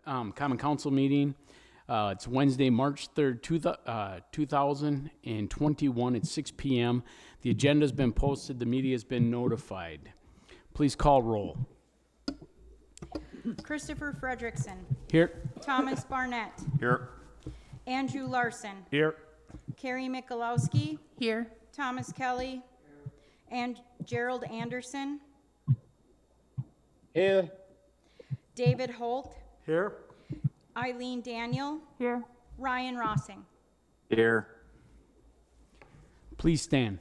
Common Council meeting. It's Wednesday, March 3rd, 2021 at 6 p.m. The agenda's been posted. The media's been notified. Please call roll. Christopher Frederickson. Here. Thomas Barnett. Here. Andrew Larson. Here. Carrie Mikulowski. Here. Thomas Kelly. And Gerald Anderson. Here. David Holt. Here. Eileen Daniel. Here. Ryan Rossing. Here. Please stand.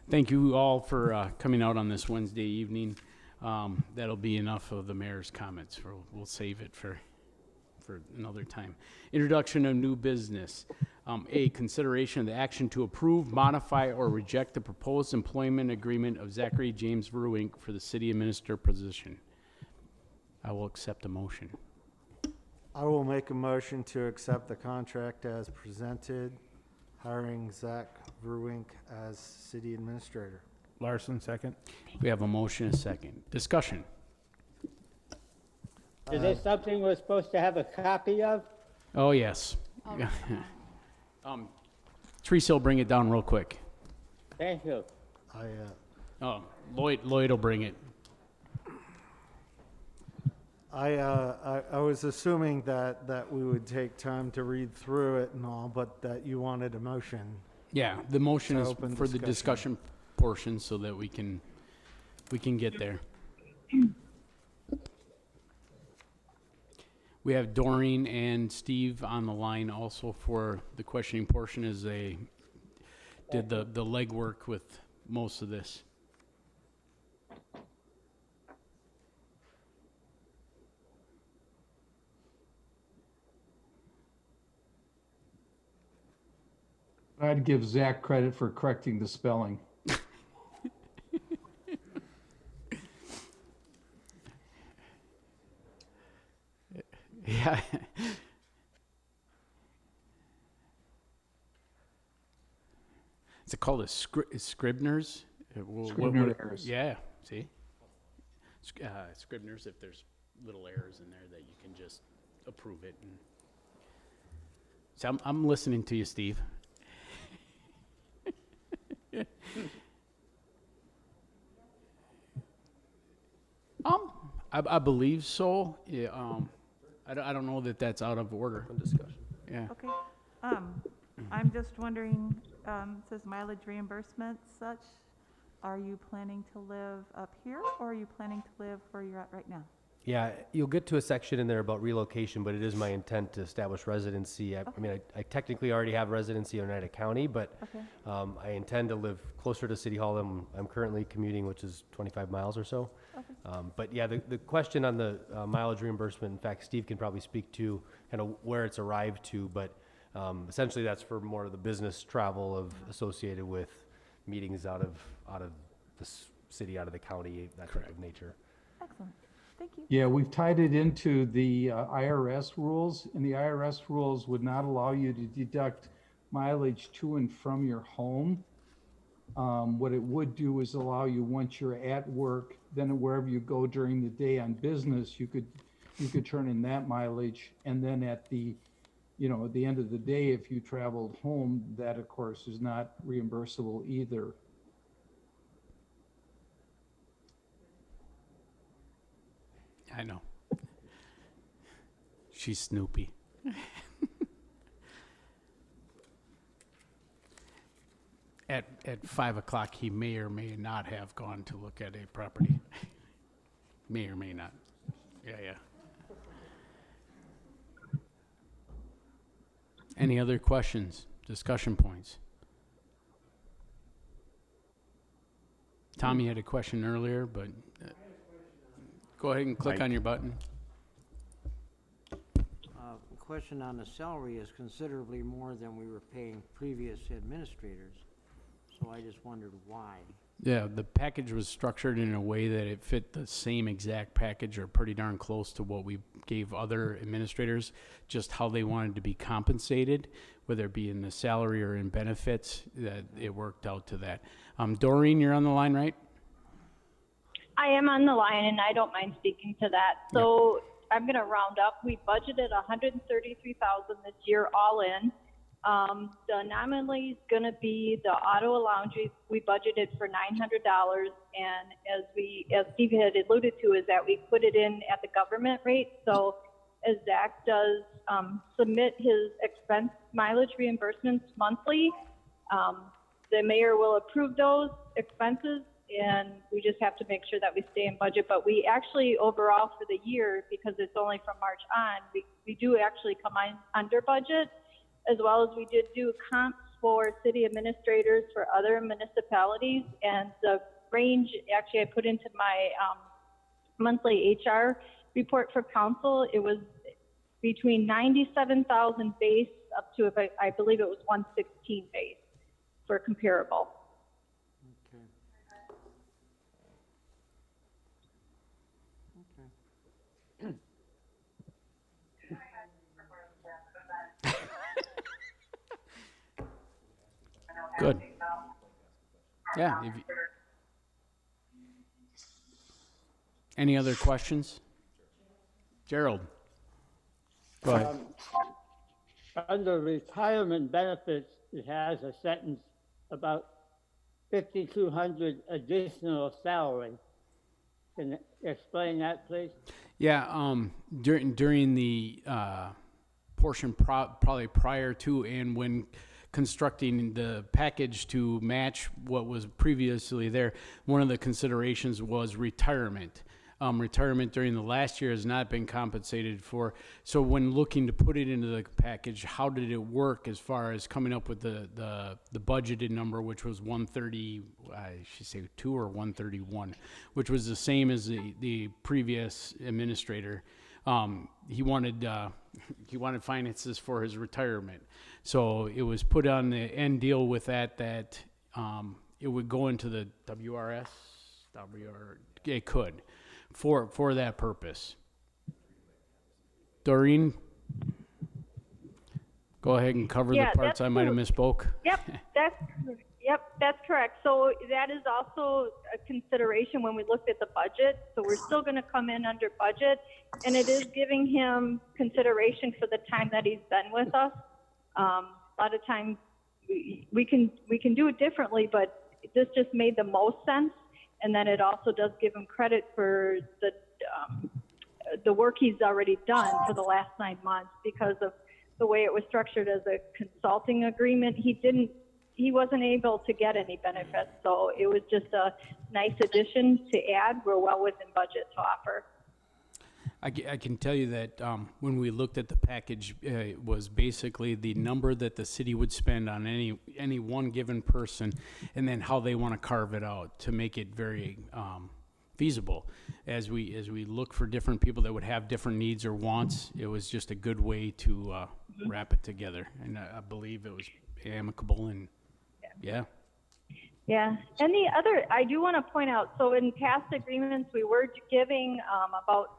Thank you all for coming out on this Wednesday evening. That'll be enough of the mayor's comments. We'll save it for another time. Introduction of new business. A, consideration of the action to approve, modify, or reject the proposed employment agreement of Zachary James Verwink for the city administrator position. I will accept a motion. I will make a motion to accept the contract as presented, hiring Zach Verwink as city administrator. Larson, second. We have a motion and a second. Discussion. Is this something we're supposed to have a copy of? Oh, yes. Teresa will bring it down real quick. Thank you. Oh, Lloyd will bring it. I was assuming that we would take time to read through it and all, but that you wanted a motion. Yeah, the motion To is open for the discussion portion so that we can get there. We have Doreen and Steve on the line also for the questioning portion as they did the legwork with most of this. I'd give Zach credit for correcting the spelling. Yeah. Is it called a Scribner's? Scribner errors. Yeah, see? Scribner's, if there's little errors in there that you can just approve it. And so I'm listening to you, Steve. I believe so. Yeah, I don't know that that's out of order. Discussion. Yeah. Okay. I'm just wondering, it says mileage reimbursement such. Are you planning to live up here or are you planning to live where you're at right now? Yeah, you'll get to a section in there about relocation, but it is my intent to establish residency. I mean, I technically already have residency in Oneida County, but Okay. I intend to live closer to City Hall than I'm currently commuting, which is 25 miles or so. Okay. But yeah, the question on the mileage reimbursement, in fact, Steve can probably speak to kind of where it's arrived to, but essentially that's for more of the business travel associated with meetings out of the city, out of the county, that type of nature. Excellent. Thank you. Yeah, we've tied it into the IRS rules, and the IRS rules would not allow you to deduct mileage to and from your home. What it would do is allow you, once you're at work, then wherever you go during the day on business, you could turn in that mileage, and then at the end of the day, if you traveled home, that of course is not reimbursable either. I know. She's Snoopy. At 5 o'clock, he may or may not have gone to look at a property. May or may not. Yeah. Any other questions, discussion points? Tommy had a question earlier, but go ahead and click on your button. Question on the salary is considerably more than we were paying previous administrators. So I just wondered why. Yeah, the package was structured in a way that it fit the same exact package or pretty darn close to what we gave other administrators, just how they wanted to be compensated, whether it be in the salary or in benefits, that it worked out to that. Doreen, you're on the line, right? I am on the line, and I don't mind speaking to that. So I'm going to round up. We budgeted $133,000 this year, all in. The anomaly is going to be the auto allowance. We budgeted for $900, and as Steve had alluded to, is that we put it in at the government rate. So as Zach does submit his expense mileage reimbursements monthly, the mayor will approve those expenses, and we just have to make sure that we stay in budget. But we actually, overall for the year, because it's only from March on, we do actually come in under budget, as well as we did do comps for city administrators for other municipalities. And the range, actually, I put into my monthly HR report for council, it was between 97,000 base up to, I believe it was 116 base for comparable. Good. Yeah. Any other questions? Gerald? Go ahead. Under retirement benefits, it has a sentence about 5,200 additional salary. Can you explain that, please? Yeah, during the portion probably prior to and when constructing the package to match what was previously there, one of the considerations was retirement. Retirement during the last year has not been compensated for. So when looking to put it into the package, how did it work as far as coming up with the budgeted number, which was 130, I should say 2 or 131, which was the same as the previous administrator. He wanted finances for his retirement. So it was put on the end deal with that it would go into the it could. For that purpose. Doreen, go ahead and cover the parts I might have misspoke. Yep, that's correct. So that is also a consideration when we looked at the budget. So we're still going to come in under budget, and it is giving him consideration for the time that he's been with us. A lot of times we can do it differently, but this just made the most sense. And then it also does give him credit for the work he's already done for the last 9 months, because of the way it was structured as a consulting agreement. He wasn't able to get any benefits, so it was just a nice addition to add. We're well within budget to offer. I can tell you that when we looked at the package, it was basically the number that the city would spend on any one given person, and then how they want to carve it out to make it very feasible. As we look for different people that would have different needs or wants, it was just a good way to wrap it together, and I believe it was amicable and yeah. Yeah, and the other, I do want to point out, so in past agreements, we were giving about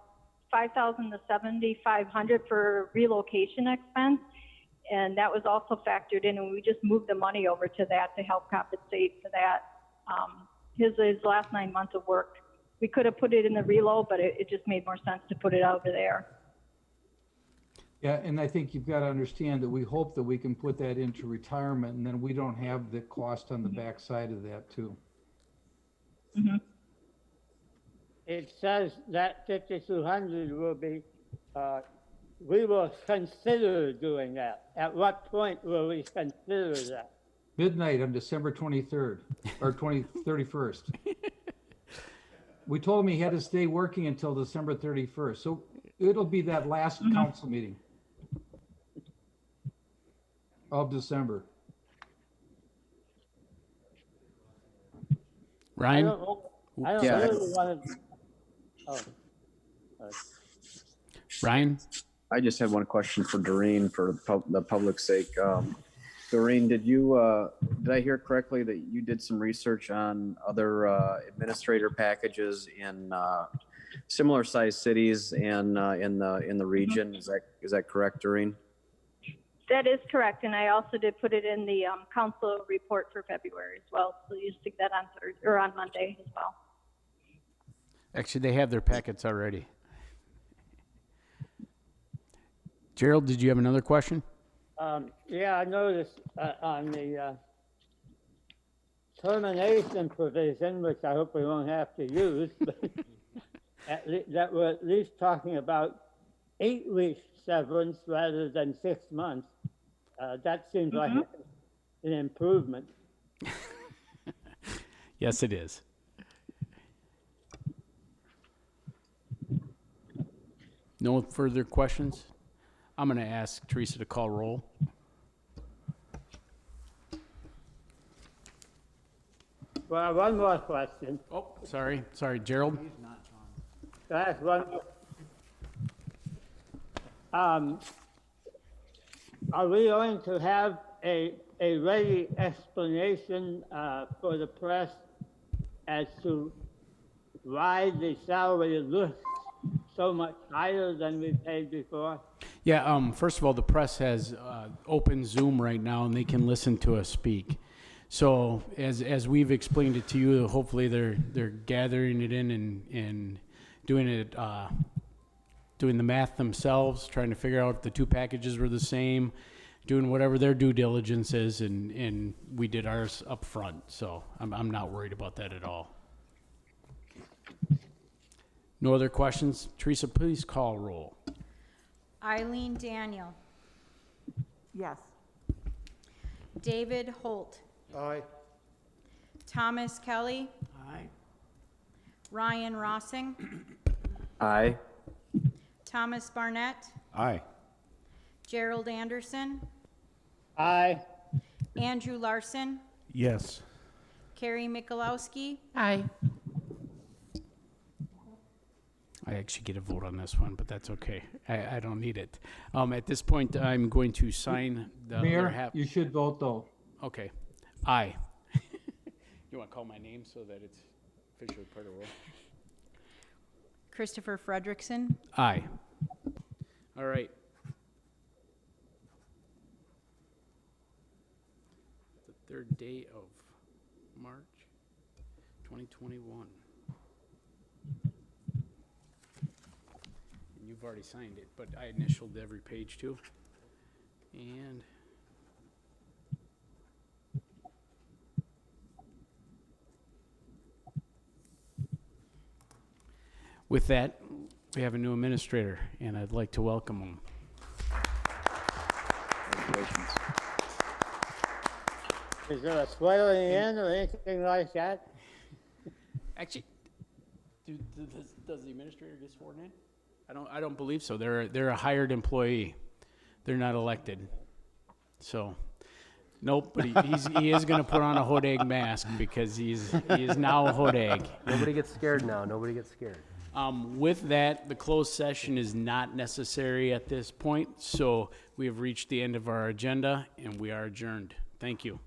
$5,000 to $7,500 for relocation expense, and that was also factored in, and we just moved the money over to that to help compensate for that. His last 9 months of work, we could have put it in the reload, but it just made more sense to put it over there. Yeah, and I think you've got to understand that we hope that we can put that into retirement, and then we don't have the cost on the backside of that too. Mm-hmm. It says that 5,200 will be, we will consider doing that. At what point will we consider that? Midnight on December 23rd or 31st. We told him he had to stay working until December 31st. So it'll be that last council meeting of December. Ryan? I don't really want to. Ryan? I just had one question for Doreen for the public's sake. Doreen, did I hear correctly that you did some research on other administrator packages in similar sized cities and in the region? Is that correct, Doreen? That is correct, and I also did put it in the council report for February as well, so you stick that on Thursday, or on Monday as well. Actually, they have their packets already. Gerald, did you have another question? Yeah, I noticed on the termination provision, which I hope we won't have to use, but that we're at least talking about 8 weeks severance rather than 6 months. That seems like an improvement. Yes, it is. No further questions? I'm going to ask Teresa to call roll. Well, one more question. Oh, sorry, Gerald. Can I ask one more? Are we going to have a ready explanation for the press as to why the salary looks so much higher than we paid before? Yeah, first of all, the press has open Zoom right now, and they can listen to us speak. So as we've explained it to you, hopefully they're gathering it in and doing it, doing the math themselves, trying to figure out if the two packages were the same, doing whatever their due diligence is, and we did ours up front. So I'm not worried about that at all. No other questions? Teresa, please call roll. Eileen Daniel, Yes. David Holt, Aye. Thomas Kelly, Aye. Ryan Rossing, Aye. Thomas Barnett, Aye. Gerald Anderson, Aye. Andrew Larson, Yes. Carrie Mikulowski, Aye. I actually get a vote on this one, but that's okay. I don't need it. At this point, I'm going to sign the other Mayor, half. you should vote though. Okay. Aye. You want to call my name so that it's officially part of the roll? Christopher Frederickson, Aye. All right. The third day of March, 2021. And you've already signed it, but I initialed every page too. And with that, we have a new administrator, and I'd like to welcome him. Congratulations. Is there a swearing in or anything like that? Actually, does the administrator get sworn in? I don't believe so. They're a hired employee. They're not elected. So, nope. But he is going to put on a Hodag mask because he is now a Hodag. Nobody gets scared now. Nobody gets scared. With that, the closed session is not necessary at this point. So we have reached the end of our agenda, and we are adjourned. Thank you.